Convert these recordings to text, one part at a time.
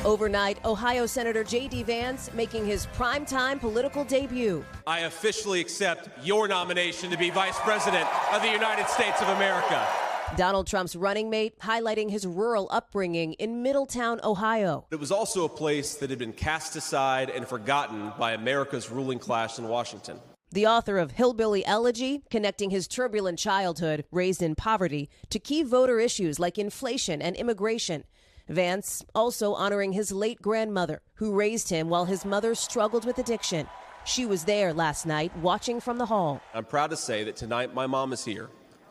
Overnight, Ohio Senator J.D. Vance making his primetime political debut. I officially accept your nomination to be Vice President of the United States of America. Donald Trump's running mate highlighting his rural upbringing in Middletown, Ohio. It was also a place that had been cast aside and forgotten by America's ruling class in Washington. The author of Hillbilly Elegy, connecting his turbulent childhood, raised in poverty, to key voter issues like inflation and immigration. Vance also honoring his late grandmother, who raised him while his mother struggled with addiction. She was there last night, watching from the hall. I'm proud to say that tonight my mom is here.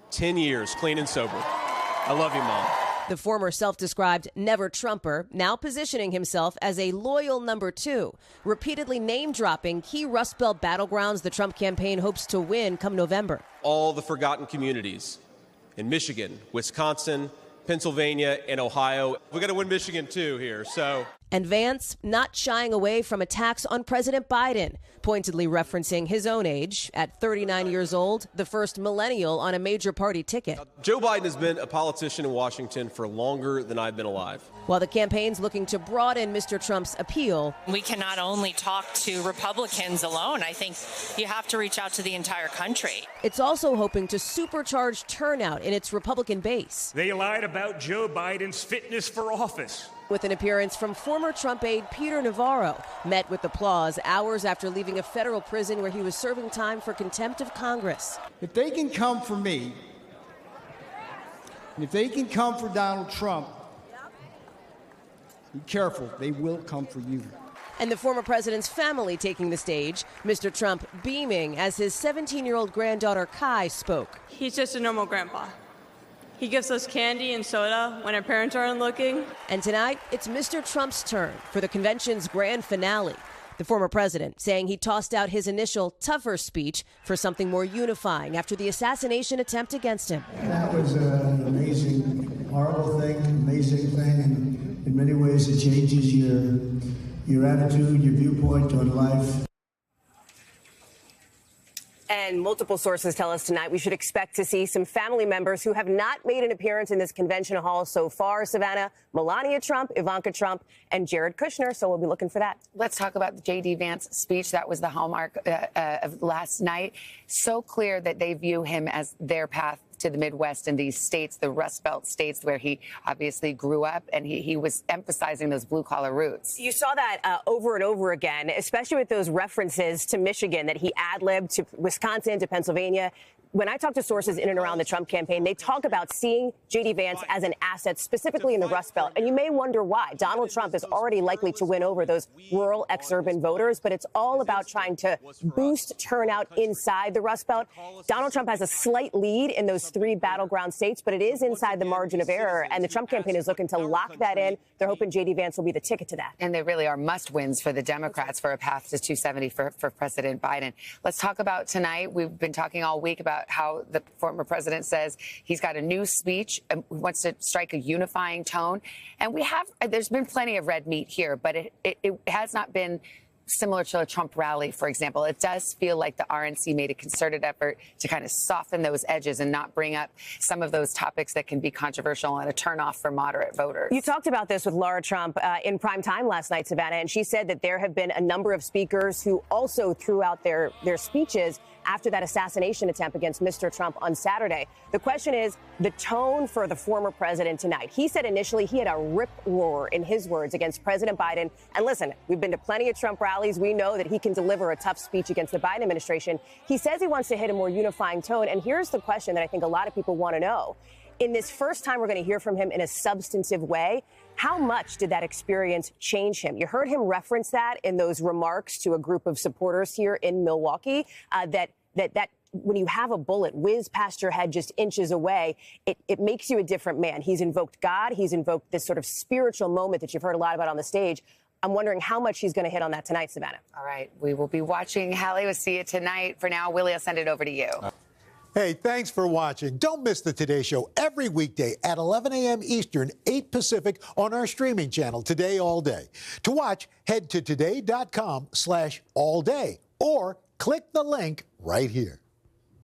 10 years, clean and sober. I love you, Mom. The former self-described never-Trumper now positioning himself as a loyal number two, repeatedly name-dropping key Rust Belt battlegrounds the Trump campaign hopes to win come November. All the forgotten communities in Michigan, Wisconsin, Pennsylvania, and Ohio. We got to win Michigan, too, here, so. And Vance not shying away from attacks on President Biden, pointedly referencing his own age, at 39 years old, the first millennial on a major party ticket. Joe Biden has been a politician in Washington for longer than I've been alive. While the campaign's looking to broaden Mr. Trump's appeal. We cannot only talk to Republicans alone. I think you have to reach out to the entire country. It's also hoping to supercharge turnout in its Republican base. They lied about Joe Biden's fitness for office. With an appearance from former Trump aide Peter Navarro, met with applause hours after leaving a federal prison where he was serving time for contempt of Congress. If they can come for me, and if they can come for Donald Trump, be careful, they will come for you. And the former president's family taking the stage, Mr. Trump beaming as his 17-year-old granddaughter Kai spoke. He's just a normal grandpa. He gives us candy and soda when our parents aren't looking. And tonight, it's Mr. Trump's turn for the convention's grand finale. The former president saying he tossed out his initial tougher speech for something more unifying after the assassination attempt against him. That was an amazing, horrible thing, amazing thing. And in many ways, it changes your attitude, your viewpoint on life. And multiple sources tell us tonight we should expect to see some family members who have not made an appearance in this convention hall so far, Savannah. Melania Trump, Ivanka Trump, and Jared Kushner. So we'll be looking for that. Let's talk about the J.D. Vance speech. That was the hallmark of last night. So clear that they view him as their path to the Midwest and these states, the Rust Belt states where he obviously grew up, and he was emphasizing those blue-collar roots. You saw that over and over again, especially with those references to Michigan that he ad-libbed, to Wisconsin, to Pennsylvania. When I talk to sources in and around the Trump campaign, they talk about seeing J.D. Vance as an asset, specifically in the Rust Belt. And you may wonder why. Donald Trump is already likely to win over those rural ex-urban voters, but it's all about trying to boost turnout inside the Rust Belt. Donald Trump has a slight lead in those three battleground states, but it is inside the margin of error, and the Trump campaign is looking to lock that in. They're hoping J.D. Vance will be the ticket to that. And they really are must-wins for the Democrats for a path to 270 for President Biden. Let's talk about tonight. We've been talking all week about how the former president says he's got a new speech and wants to strike a unifying tone. And there's been plenty of red meat here, but it has not been similar to a Trump rally, for example. It does feel like the RNC made a concerted effort to kind of soften those edges and not bring up some of those topics that can be controversial and a turnoff for moderate voters. You talked about this with Laura Trump in prime time last night, Savannah, and she said that there have been a number of speakers who also threw out their speeches after that assassination attempt against Mr. Trump on Saturday. The question is the tone for the former president tonight. He said initially he had a rip roar, in his words, against President Biden. And listen, we've been to plenty of Trump rallies. We know that he can deliver a tough speech against the Biden administration. He says he wants to hit a more unifying tone. And here's the question that I think a lot of people want to know. In this first time we're going to hear from him in a substantive way, how much did that experience change him? You heard him reference that in those remarks to a group of supporters here in Milwaukee, that when you have a bullet whiz past your head just inches away, it makes you a different man. He's invoked God. He's invoked this sort of spiritual moment that you've heard a lot about on the stage. I'm wondering how much he's going to hit on that tonight, Savannah. All right. We will be watching. Hallie, we'll see you tonight. For now, Willie, I'll send it over to you. Hey, thanks for watching. Don't miss the Today Show every weekday at 11 a.m. Eastern, 8 Pacific on our streaming channel, Today All Day. To watch, head to today.com/allday or click the link right here.